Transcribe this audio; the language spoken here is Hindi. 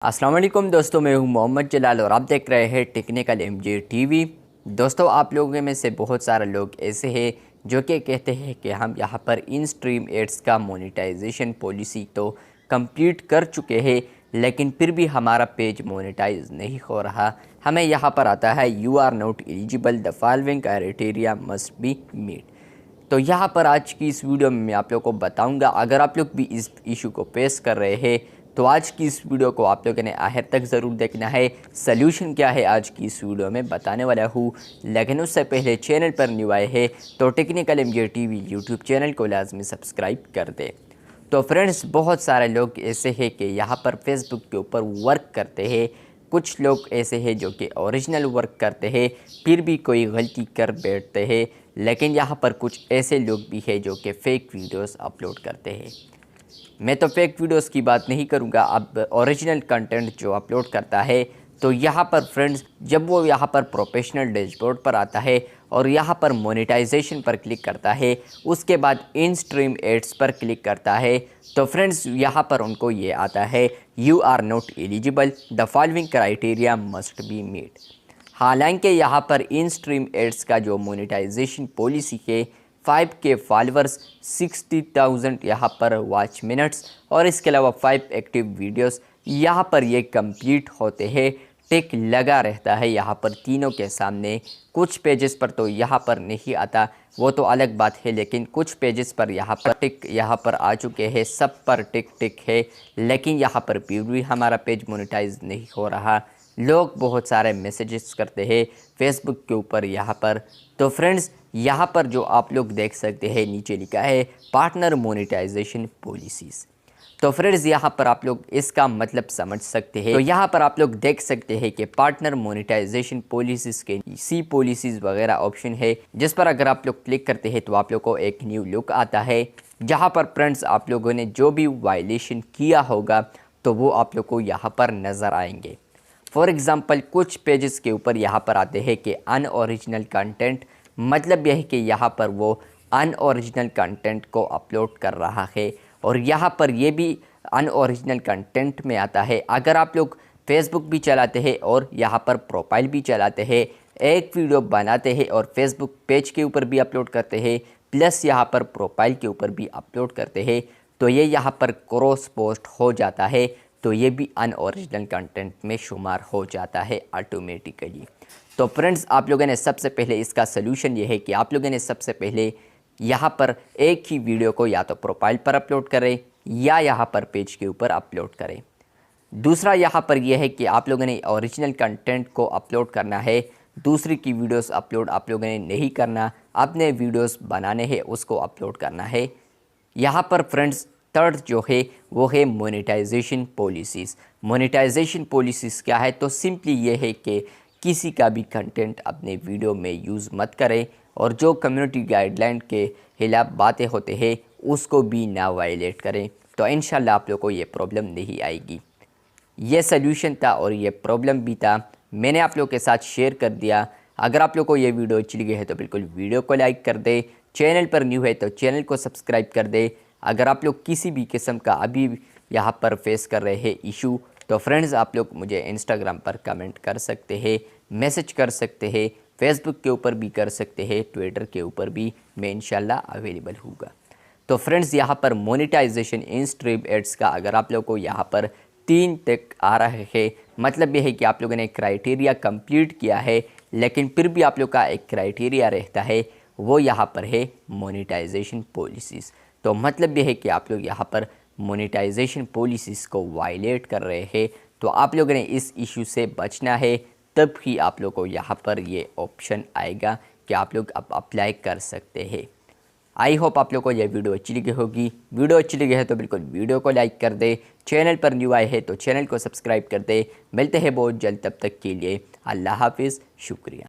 अस्सलाम वालेकुम दोस्तों, मैं हूं मोहम्मद जलाल और आप देख रहे हैं टेक्निकल एमजे टीवी। दोस्तों, आप लोगों में से बहुत सारे लोग ऐसे हैं जो कि कहते हैं कि हम यहां पर इन स्ट्रीम एड्स का मोनेटाइजेशन पॉलिसी तो कंप्लीट कर चुके हैं, लेकिन फिर भी हमारा पेज मोनेटाइज नहीं हो रहा। हमें यहां पर आता है you are not eligible, the following criteria must be meet. तो यहाँ पर आज की इस वीडियो में मैं आप लोगों को बताऊंगा, अगर आप लोग भी इस इशू को फेस कर रहे हैं तो आज की इस वीडियो को आप लोगों ने आखिर तक ज़रूर देखना है। सल्यूशन क्या है आज की इस वीडियो में बताने वाला हूँ, लेकिन उससे पहले चैनल पर न्यू आए हैं तो technical MJ TV YouTube channel को लाजमी सब्सक्राइब कर दें। तो फ्रेंड्स, बहुत सारे लोग ऐसे हैं कि यहाँ पर फेसबुक के ऊपर वर्क करते हैं। कुछ लोग ऐसे हैं जो कि ओरिजिनल वर्क करते हैं फिर भी कोई गलती कर बैठते हैं, लेकिन यहाँ पर कुछ ऐसे लोग भी हैं जो कि फ़ेक वीडियोस अपलोड करते हैं। मैं तो फेक वीडियोस की बात नहीं करूँगा, अब ओरिजिनल कंटेंट जो अपलोड करता है। तो यहाँ पर फ्रेंड्स, जब वो यहाँ पर प्रोफेशनल डैशबोर्ड पर आता है और यहाँ पर मोनेटाइजेशन पर क्लिक करता है, उसके बाद इन स्ट्रीम एड्स पर क्लिक करता है, तो फ्रेंड्स यहाँ पर उनको ये आता है you are not eligible, the following criteria must be meet. हालांकि यहाँ पर इन स्ट्रीम एड्स का जो मोनेटाइजेशन पॉलिसी है 5K फॉलोअर्स, 60,000 यहाँ पर वॉच मिनट्स और इसके अलावा 5 एक्टिव वीडियोस यहाँ पर ये कंप्लीट होते हैं। टिक लगा रहता है यहाँ पर तीनों के सामने। कुछ पेजेस पर तो यहाँ पर नहीं आता, वो तो अलग बात है, लेकिन कुछ पेजेस पर यहाँ पर टिक यहाँ पर आ चुके हैं, सब पर टिक टिक है, लेकिन यहाँ पर भी हमारा पेज मोनेटाइज नहीं हो रहा। लोग बहुत सारे मैसेजेस करते हैं फेसबुक के ऊपर यहाँ पर। तो फ्रेंड्स, यहाँ पर जो आप लोग देख सकते हैं नीचे लिखा है पार्टनर मोनेटाइजेशन पॉलिसीज़। तो फ्रेंड्स, यहाँ पर आप लोग इसका मतलब समझ सकते हैं। तो यहाँ पर आप लोग देख सकते हैं कि पार्टनर मोनेटाइजेशन पॉलिसीज़ के सी पॉलिसीज़ वगैरह ऑप्शन है, जिस पर अगर आप लोग क्लिक करते हैं तो आप लोग को एक न्यू लुक आता है, जहाँ पर फ्रेंड्स आप लोगों ने जो भी वायलेशन किया होगा तो वो आप लोग को यहाँ पर नज़र आएंगे। फॉर एग्ज़ाम्पल, कुछ पेजेस के ऊपर यहाँ पर आते हैं कि अनओरिजिनल कंटेंट, मतलब यह है कि यहाँ पर वो अनओरिजिनल कंटेंट को अपलोड कर रहा है, और यहाँ पर ये भी अनओरिजिनल कंटेंट में आता है। अगर आप लोग फेसबुक भी चलाते हैं और यहाँ पर प्रोफाइल भी चलाते हैं, एक वीडियो बनाते हैं और फेसबुक पेज के ऊपर भी अपलोड करते हैं, प्लस यहाँ पर प्रोफाइल के ऊपर भी अपलोड करते हैं, तो ये यहाँ पर क्रॉस पोस्ट हो जाता है, तो ये भी अनओरिजिनल कंटेंट में शुमार हो जाता है ऑटोमेटिकली। तो फ्रेंड्स, आप लोगों ने सबसे पहले इसका सलूशन ये है कि आप लोगों ने सबसे पहले यहाँ पर एक ही वीडियो को या तो प्रोफाइल पर अपलोड करें या यहाँ पर पेज के ऊपर अपलोड करें। दूसरा यहाँ पर यह है कि आप लोगों ने ओरिजिनल कंटेंट को अपलोड करना है, दूसरी की वीडियोस अपलोड आप लोगों ने नहीं करना, अपने वीडियोस बनाने हैं उसको अपलोड करना है। यहाँ पर फ्रेंड्स, थर्ड जो है वो है मोनेटाइजेशन पॉलिसीज़। मोनेटाइजेशन पॉलिसीज़ क्या है? तो सिंपली ये है कि किसी का भी कंटेंट अपने वीडियो में यूज़ मत करें, और जो कम्युनिटी गाइडलाइन के खिलाफ बातें होते हैं उसको भी ना वायलेट करें, तो इंशाल्लाह आप लोग को ये प्रॉब्लम नहीं आएगी। ये सल्यूशन था और ये प्रॉब्लम भी था, मैंने आप लोग के साथ शेयर कर दिया। अगर आप लोग को ये वीडियो अच्छी लगी है तो बिल्कुल वीडियो को लाइक कर दे, चैनल पर न्यू है तो चैनल को सब्सक्राइब कर दे। अगर आप लोग किसी भी किस्म का अभी यहाँ पर फेस कर रहे हैं इशू, तो फ्रेंड्स आप लोग मुझे इंस्टाग्राम पर कमेंट कर सकते हैं, मैसेज कर सकते हैं, फेसबुक के ऊपर भी कर सकते हैं, ट्विटर के ऊपर भी मैं इंशाल्लाह अवेलेबल होगा। तो फ्रेंड्स, यहाँ पर मोनेटाइजेशन इन स्ट्रीम एड्स का अगर आप लोग को यहाँ पर 3 तक आ रहा है, मतलब यह है कि आप लोगों ने क्राइटेरिया कंप्लीट किया है, लेकिन फिर भी आप लोग का एक क्राइटेरिया रहता है, वो यहाँ पर है मोनेटाइजेशन पॉलिसीज़। तो मतलब यह है कि आप लोग यहाँ पर मोनेटाइजेशन पॉलिसीज़ को वायलेट कर रहे हैं, तो आप लोगों ने इस इशू से बचना है, तब ही आप लोग को यहाँ पर ये ऑप्शन आएगा कि आप लोग अब अप्लाई कर सकते हैं। आई होप आप लोग को यह वीडियो अच्छी लगी होगी। वीडियो अच्छी लगी है तो बिल्कुल वीडियो को लाइक कर दे, चैनल पर न्यू आए हैं तो चैनल को सब्सक्राइब कर दे। मिलते हैं बहुत जल्द, तब तक के लिए अल्लाह हाफिज़, शुक्रिया।